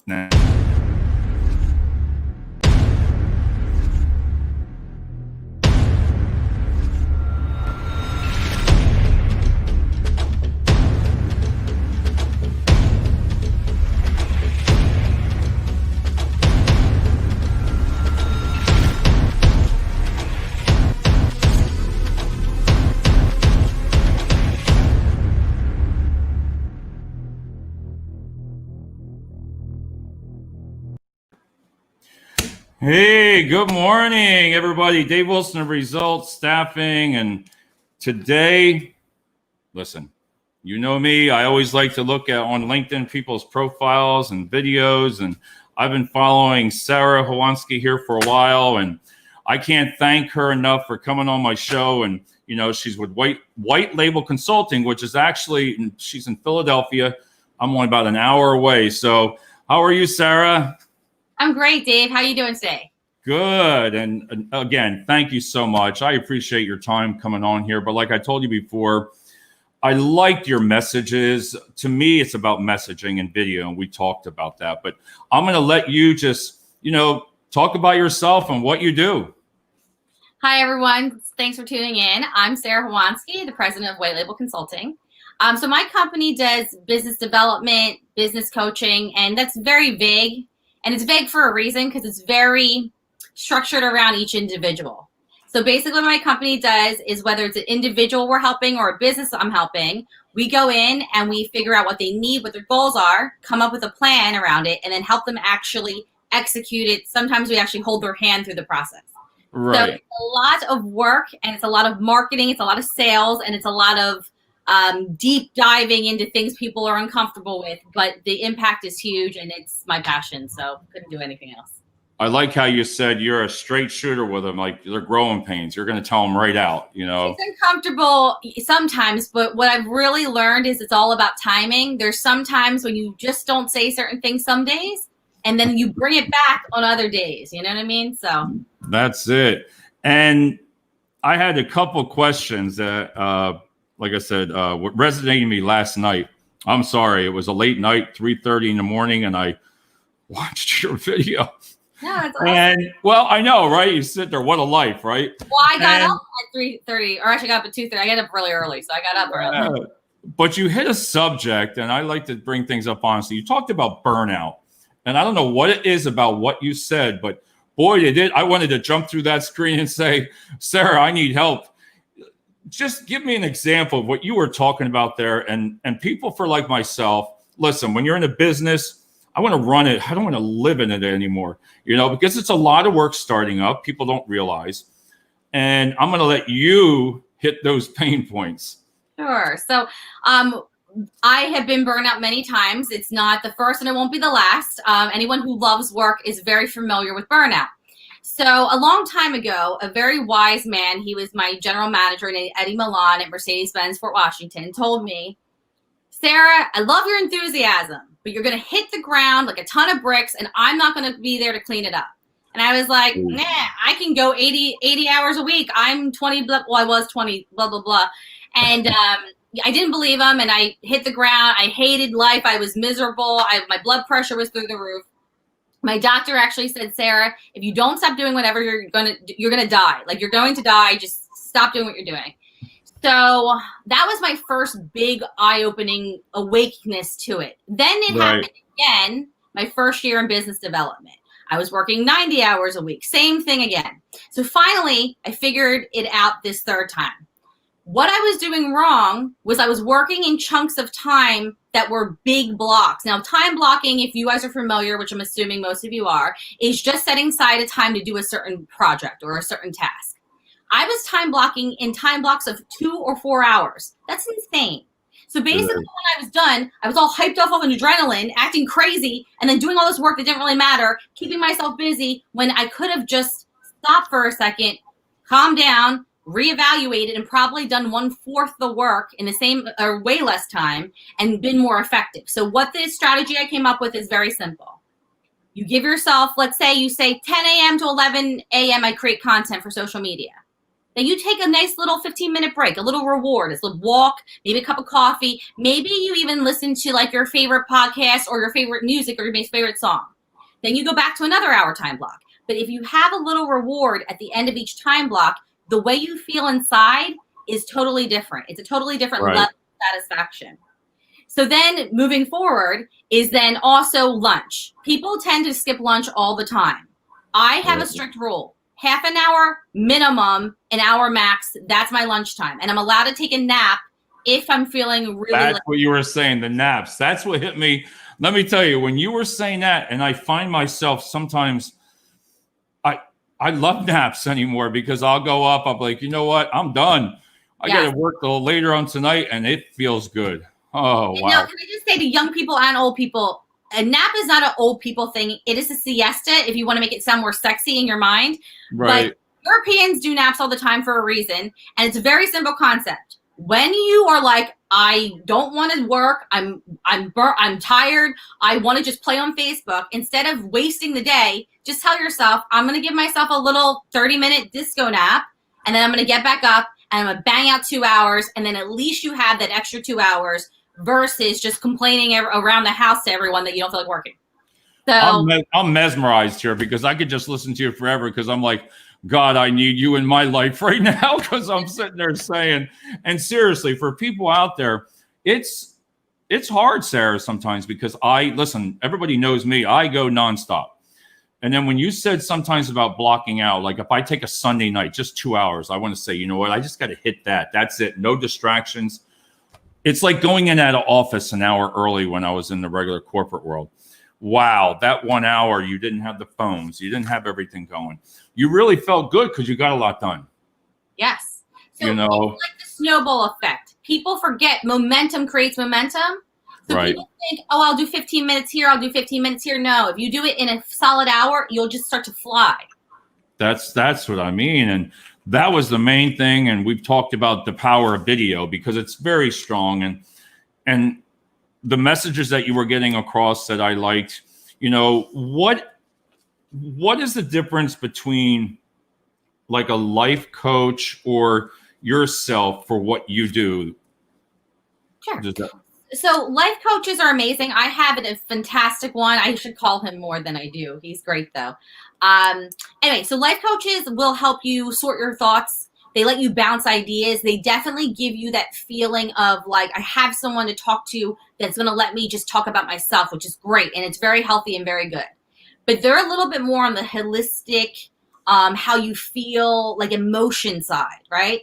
Nah. Hey, good morning, everybody. Dave Wilson of Results Staffing. And today, listen, you know me. I always like to look at on LinkedIn people's profiles and videos. And I've been following Sara Howanski here for a while. And I can't thank her enough for coming on my show. And, you know, she's with White Label Consulting, which is actually, she's in Philadelphia. I'm only about an hour away. So how are you, Sara? I'm great, Dave. How are you doing today? Good. And again, thank you so much. I appreciate your time coming on here. But like I told you before, I liked your messages. To me, it's about messaging and video, and we talked about that. But I'm going to let you just, talk about yourself and what you do. Hi, everyone. Thanks for tuning in. I'm Sara Howanski, the president of White Label Consulting. So my company does business development, business coaching, and that's very vague. And it's vague for a reason because it's very structured around each individual. So basically what my company does is whether it's an individual we're helping or a business I'm helping, we go in and we figure out what they need, what their goals are, come up with a plan around it, and then help them actually execute it. Sometimes we actually hold their hand through the process. Right. So it's a lot of work, and it's a lot of marketing, it's a lot of sales, and it's a lot of deep diving into things people are uncomfortable with, but the impact is huge and it's my passion. So couldn't do anything else. I like how you said you're a straight shooter with them, like they're growing pains. You're going to tell them right out, It's uncomfortable sometimes, but what I've really learned is it's all about timing. There's some times when you just don't say certain things some days, and then you bring it back on other days. You know what I mean? So that's it. And I had a couple questions that, like I said, what resonated with me last night. I'm sorry. It was a late night, 3:30 in the morning, and I watched your video. Yeah, it's awesome. And, well, I know, right? You sit there, what a life, right? Well, I got up at 3:30, or actually got up at 2:30. I got up really early, so I got up early. But you hit a subject, and I like to bring things up honestly. You talked about burnout, and I don't know what it is about what you said, but boy, you did. I wanted to jump through that screen and say, Sara, I need help. Just give me an example of what you were talking about there. And people for like myself, listen, when you're in a business, I want to run it. I don't want to live in it anymore, because it's a lot of work starting up. People don't realize. And I'm going to let you hit those pain points. Sure. So I have been burned out many times. It's not the first and it won't be the last. Anyone who loves work is very familiar with burnout. So a long time ago, a very wise man, he was my general manager named Eddie Milan at Mercedes-Benz Fort Washington, told me, Sara, I love your enthusiasm, but you're going to hit the ground like a ton of bricks, and I'm not going to be there to clean it up. And I was like, nah, I can go 80 hours a week. I'm 20, I was 20, blah, blah, blah. And I didn't believe him, and I hit the ground. I hated life. I was miserable. My blood pressure was through the roof. My doctor actually said, Sara, if you don't stop doing whatever, you're gonna die. Like, you're going to die. Just stop doing what you're doing. So that was my first big eye-opening awakeness to it. Then it happened again, my first year in business development. I was working 90 hours a week. Same thing again. So finally, I figured it out this third time. What I was doing wrong was I was working in chunks of time that were big blocks. Now, time blocking, if you guys are familiar, which I'm assuming most of you are, is just setting aside a time to do a certain project or a certain task. I was time blocking in time blocks of 2 or 4 hours. That's insane. So basically, when I was done, I was all hyped off of an adrenaline, acting crazy, and then doing all this work that didn't really matter, keeping myself busy when I could have just stopped for a second, calmed down, reevaluated, and probably done 1/4 the work in the same or way less time and been more effective. So what the strategy I came up with is very simple. You give yourself, let's say you say 10 a.m. to 11 a.m. I create content for social media. then you take a nice little 15-minute break, a little reward. It's a walk, maybe a cup of coffee. Maybe you even listen to like your favorite podcast or your favorite music or your favorite song. Then you go back to another hour time block. But if you have a little reward at the end of each time block, the way you feel inside is totally different. It's a totally different level of satisfaction. So then moving forward is then also lunch. People tend to skip lunch all the time. I have a strict rule. Half an hour minimum, an hour max. That's my lunchtime. And I'm allowed to take a nap if I'm feeling really. That's what you were saying, the naps. That's what hit me. Let me tell you, when you were saying that, and I find myself sometimes, I love naps anymore because I'll go up, I'm like, you know what? I'm done. I got to work till later on tonight, and it feels good. Oh, wow. Now, can I just say to young people and old people, a nap is not an old people thing. It is a siesta if you want to make it sound more sexy in your mind. Right. But Europeans do naps all the time for a reason, and it's a very simple concept. When you are like, I don't want to work, I'm tired, I want to just play on Facebook, instead of wasting the day, just tell yourself, I'm going to give myself a little 30-minute disco nap, and then I'm going to get back up, and I'm going to bang out 2 hours, and then at least you have that extra 2 hours versus just complaining around the house to everyone that you don't feel like working. So I'm mesmerized here because I could just listen to you forever because I'm like, God, I need you in my life right now because I'm sitting there saying, and seriously, for people out there, it's hard, Sarah, sometimes because listen, everybody knows me, I go nonstop. And then when you said sometimes about blocking out, like if I take a Sunday night, just 2 hours, I want to say, you know what, I just got to hit that. That's it. No distractions. It's like going in at an office an hour early when I was in the regular corporate world. Wow, that 1 hour, you didn't have the phones. You didn't have everything going. You really felt good because you got a lot done. Yes. So you know, it's like the snowball effect. People forget momentum creates momentum. So people think, oh, I'll do 15 minutes here. I'll do 15 minutes here. No, if you do it in a solid hour, you'll just start to fly. That's what I mean. And that was the main thing. And we've talked about the power of video because it's very strong. And the messages that you were getting across that I liked, you know, what is the difference between like a life coach or yourself for what you do? Sure. So life coaches are amazing. I have a fantastic one. I should call him more than I do. He's great though. Anyway, so life coaches will help you sort your thoughts. They let you bounce ideas. They definitely give you that feeling of like, I have someone to talk to that's going to let me just talk about myself, which is great. And it's very healthy and very good. But they're a little bit more on the holistic, how you feel, like emotion side, right?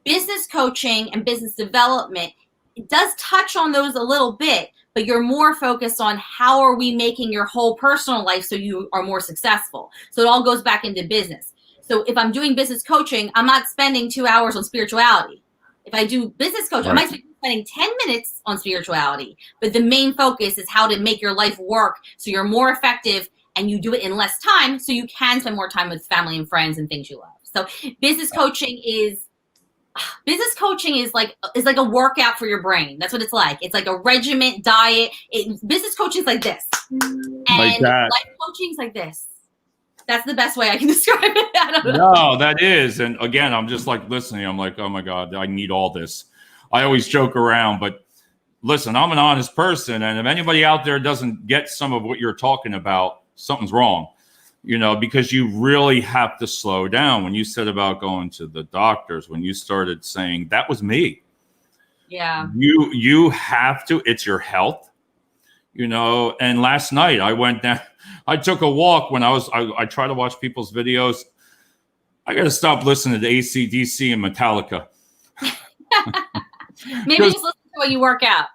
Business coaching and business development, it does touch on those a little bit, but you're more focused on how are we making your whole personal life so you are more successful. So it all goes back into business. So if I'm doing business coaching, I'm not spending 2 hours on spirituality. If I do business coaching, I might be spending 10 minutes on spirituality, but the main focus is how to make your life work so you're more effective and you do it in less time so you can spend more time with family and friends and things you love. So business coaching is like a workout for your brain. That's what it's like. It's like a regiment diet. Business coaching is like this. And like that. Life coaching is like this. That's the best way I can describe it. I don't know. No, that is. And again, I'm just like listening. I'm like, oh my God, I need all this. I always joke around, but listen, I'm an honest person. And if anybody out there doesn't get some of what you're talking about, something's wrong, you know, because you really have to slow down. When you said about going to the doctors, when you started saying that was me. Yeah. You have to, it's your health, you know. And last night I went down, I took a walk when I try to watch people's videos. I got to stop listening to AC/DC and Metallica. Maybe just listen to when you work out.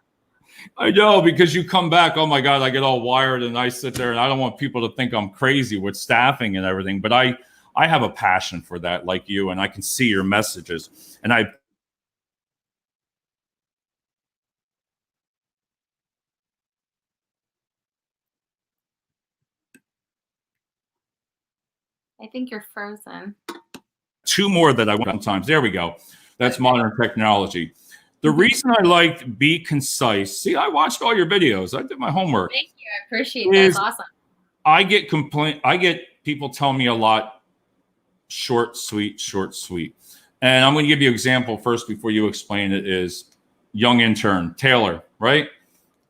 I know, because you come back, oh my God, I get all wired and I sit there and I don't want people to think I'm crazy with staffing and everything. But I have a passion for that like you, and I can see your messages. And I think you're frozen. Two more that I want sometimes. There we go. That's modern technology. The reason I liked Be Concise, see, I watched all your videos. I did my homework. Thank you. I appreciate that. That's awesome. I get people tell me a lot, short, sweet, And I'm going to give you an example first before you explain it. Is young intern Taylor, right?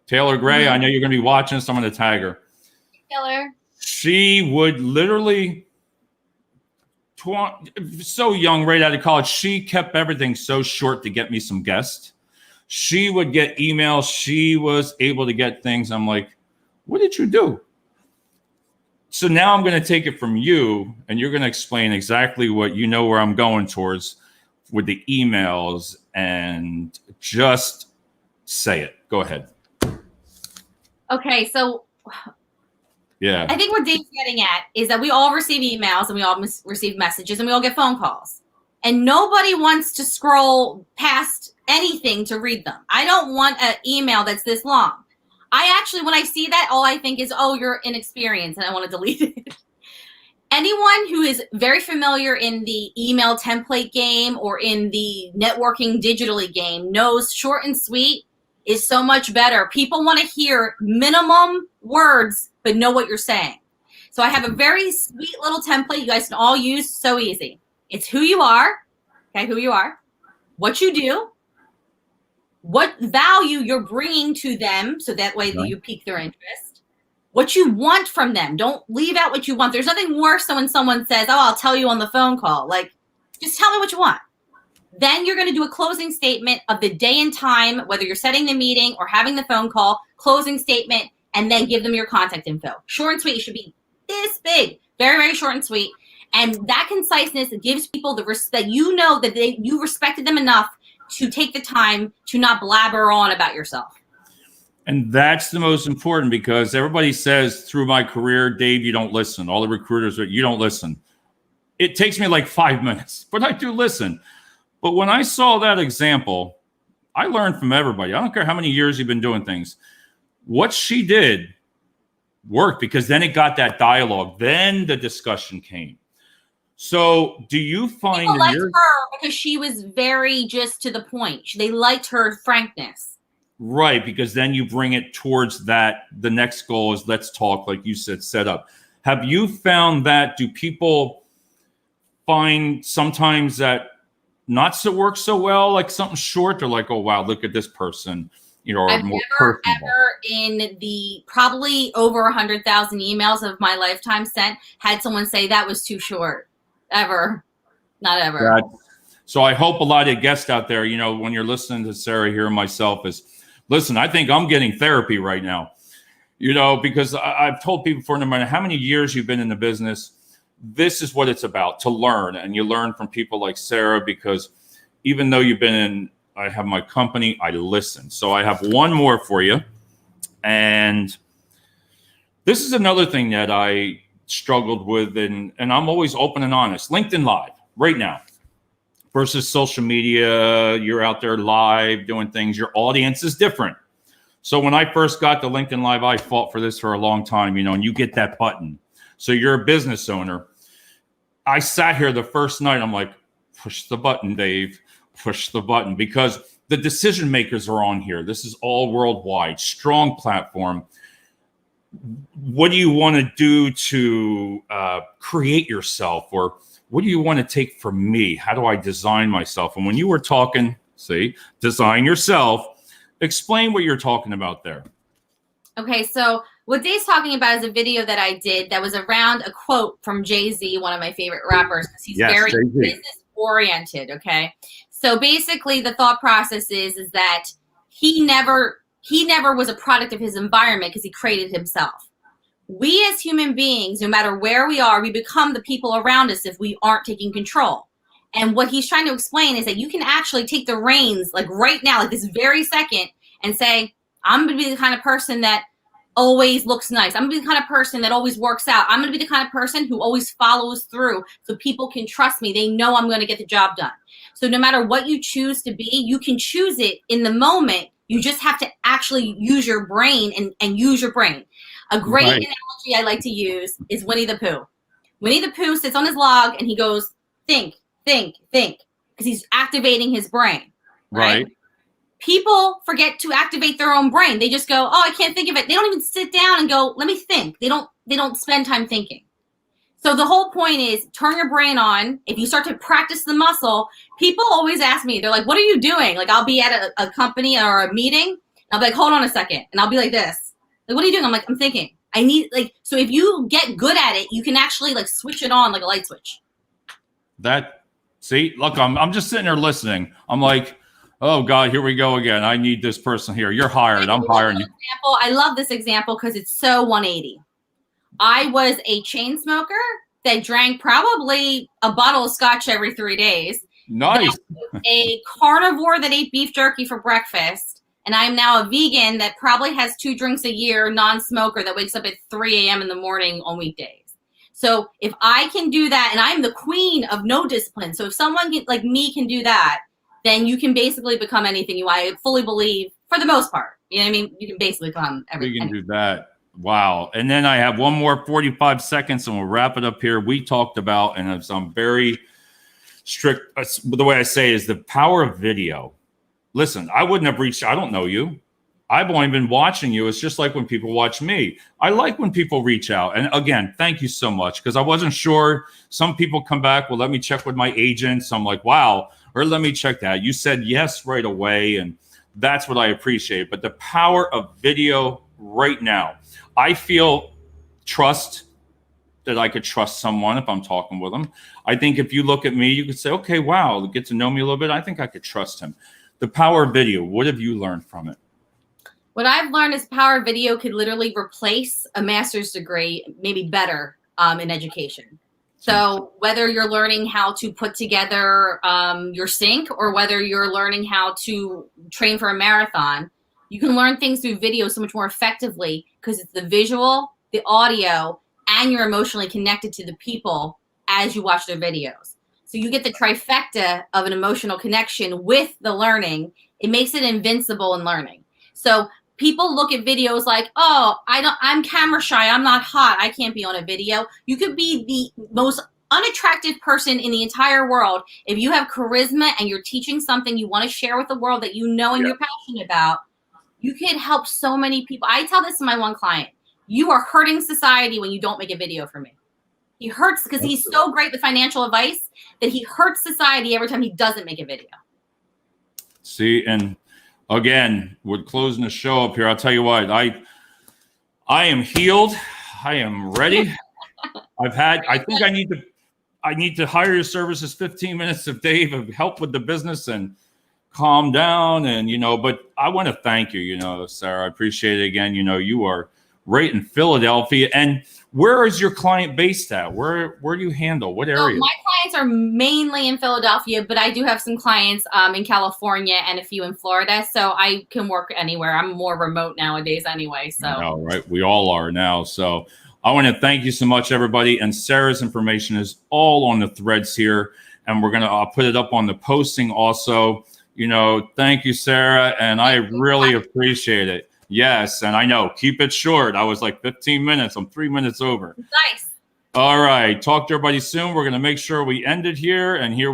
Taylor Gray. I know you're going to be watching, so I'm going to tag her. Taylor. She would literally, so young, right out of college, she kept everything so short to get me some guests. She would get emails. She was able to get things. I'm like, what did you do? So now I'm going to take it from you, and you're going to explain exactly what you know where I'm going towards with the emails, and just say it. Go ahead. Okay, so yeah, I think what Dave's getting at is that we all receive emails and we all receive messages and we all get phone calls. And nobody wants to scroll past anything to read them. I don't want an email that's this long. I actually, when I see that, all I think is, oh, you're inexperienced, and I want to delete it. Anyone who is very familiar in the email template game or in the networking digitally game knows short and sweet is so much better. People want to hear minimum words, but know what you're saying. So I have a very sweet little template you guys can all use. So easy. It's who you are, okay, who you are, what you do, what value you're bringing to them, so that way that you pique their interest, what you want from them. Don't leave out what you want. There's nothing worse than when someone says, oh, I'll tell you on the phone call. Like, just tell me what you want. Then you're going to do a closing statement of the day and time, whether you're setting the meeting or having the phone call, closing statement, and then give them your contact info. Short and sweet. It should be this big, very, very short and sweet. And that conciseness gives people the respect, you know, that you respected them enough to take the time to not blabber on about yourself. And that's the most important, because everybody says through my career, Dave, you don't listen. All the recruiters are, you don't listen. It takes me like 5 minutes, but I do listen. But when I saw that example, I learned from everybody. I don't care how many years you've been doing things. What she did worked, because then it got that dialogue. Then the discussion came. So do you find people liked her because she was very just to the point? They liked her frankness. Right, because then you bring it towards that. The next goal is let's talk, like you said, set up. Have you found that? Do people find sometimes that not so work so well, like something short? They're like, oh, wow, look at this person. You know, or I've more never, personable. ever in the probably over 100,000 emails of my lifetime sent had someone say that was too short. Ever. Not ever. So I hope a lot of guests out there, you know, when you're listening to Sarah here and myself, is listen, I think I'm getting therapy right now, you know, because I've told people for no matter how many years you've been in the business, this is what it's about, to learn. And you learn from people like Sarah, because even though you've been in, I have my company, I listen. So I have one more for you. And this is another thing that I struggled with, and I'm always open and honest. LinkedIn Live right now versus social media. You're out there live doing things. Your audience is different. So when I first got to LinkedIn Live, I fought for this for a long time, you know, and you get that button. So you're a business owner. I sat here the first night. I'm like, push the button, Dave, push the button, because the decision makers are on here. This is all worldwide, strong platform. What do you want to do to create yourself? Or what do you want to take from me? How do I design myself? And when you were talking, see, design yourself, explain what you're talking about there. Okay, so what Dave's talking about is a video that I did that was around a quote from Jay-Z, one of my favorite rappers, because he's very business oriented. Okay, so basically the thought process is that he never was a product of his environment, because he created himself. We as human beings, no matter where we are, we become the people around us if we aren't taking control. And what he's trying to explain is that you can actually take the reins, like right now, like this very second, and say, I'm going to be the kind of person that always looks nice. I'm going to be the kind of person that always works out. I'm going to be the kind of person who always follows through, so people can trust me. They know I'm going to get the job done. So no matter what you choose to be, you can choose it in the moment. You just have to actually use your brain and use your brain. A great analogy I like to use is Winnie the Pooh. Winnie the Pooh sits on his log and he goes, think, think, think, because he's activating his brain. Right? People forget to activate their own brain. They just go, oh, I can't think of it. They don't even sit down and go, let me think. They don't spend time thinking. So the whole point is turn your brain on. If you start to practice the muscle, people always ask me, they're like, what are you doing? Like I'll be at a company or a meeting. And I'll be like, hold on a second. And I'll be like this. Like, what are you doing? I'm like, I'm thinking. I need so if you get good at it, you can actually like switch it on like a light switch. See, look, I'm just sitting there listening. I'm like, oh God, here we go again. I need this person here. You're hired. I'm hiring you. I love this example because it's so 180. I was a chain smoker that drank probably a bottle of scotch every 3 days. Nice. A carnivore that ate beef jerky for breakfast. And I'm now a vegan that probably has 2 drinks a year, non-smoker, that wakes up at 3 a.m. in the morning on weekdays. So if I can do that, and I'm the queen of no discipline. So if someone like me can do that, then you can basically become anything you want. I fully believe, for the most part. You know what I mean? You can basically become everything. We can do that. Wow. And then I have one more 45 seconds and we'll wrap it up here. We talked about, and I'm very strict, the way I say it is the power of video. Listen, I wouldn't have reached, I don't know you. I've only been watching you. It's just like when people watch me. I like when people reach out. And again, thank you so much, because I wasn't sure. Some people come back, well, let me check with my agent. So I'm like, wow, or let me check that. You said yes right away. And that's what I appreciate. But the power of video right now, I feel trust that I could trust someone if I'm talking with them. I think if you look at me, you could say, okay, wow, get to know me a little bit. I think I could trust him. The power of video, what have you learned from it? What I've learned is power of video could literally replace a master's degree, maybe better, in education. So whether you're learning how to put together your sink or whether you're learning how to train for a marathon, you can learn things through video so much more effectively because it's the visual, the audio, and you're emotionally connected to the people as you watch their videos. So you get the trifecta of an emotional connection with the learning. It makes it invincible in learning. So people look at videos like, oh, I'm camera shy. I'm not hot. I can't be on a video. You could be the most unattractive person in the entire world. If you have charisma and you're teaching something you want to share with the world that you know and you're passionate about, you can help so many people. I tell this to my one client. You are hurting society when you don't make a video for me. He hurts because he's so great with financial advice that he hurts society every time he doesn't make a video. See, and again, we're closing the show up here. I'll tell you what, I am healed. I am ready. I think I need to hire your services, 15 minutes of Dave of help with the business and calm down. And, but I want to thank you, Sarah, I appreciate it again. You are right in Philadelphia. And where is your client based at? Where do you handle? What area? So my clients are mainly in Philadelphia, but I do have some clients in California and a few in Florida. So I can work anywhere. I'm more remote nowadays anyway. So all right. We all are now. So I want to thank you so much, everybody. And Sarah's information is all on the threads here. And I'll put it up on the posting also. Thank you, Sarah. And I really appreciate it. Yes. And I know, keep it short. I was like 15 minutes. I'm 3 minutes over. Nice. All right. Talk to everybody soon. We're going to make sure we end it here. And here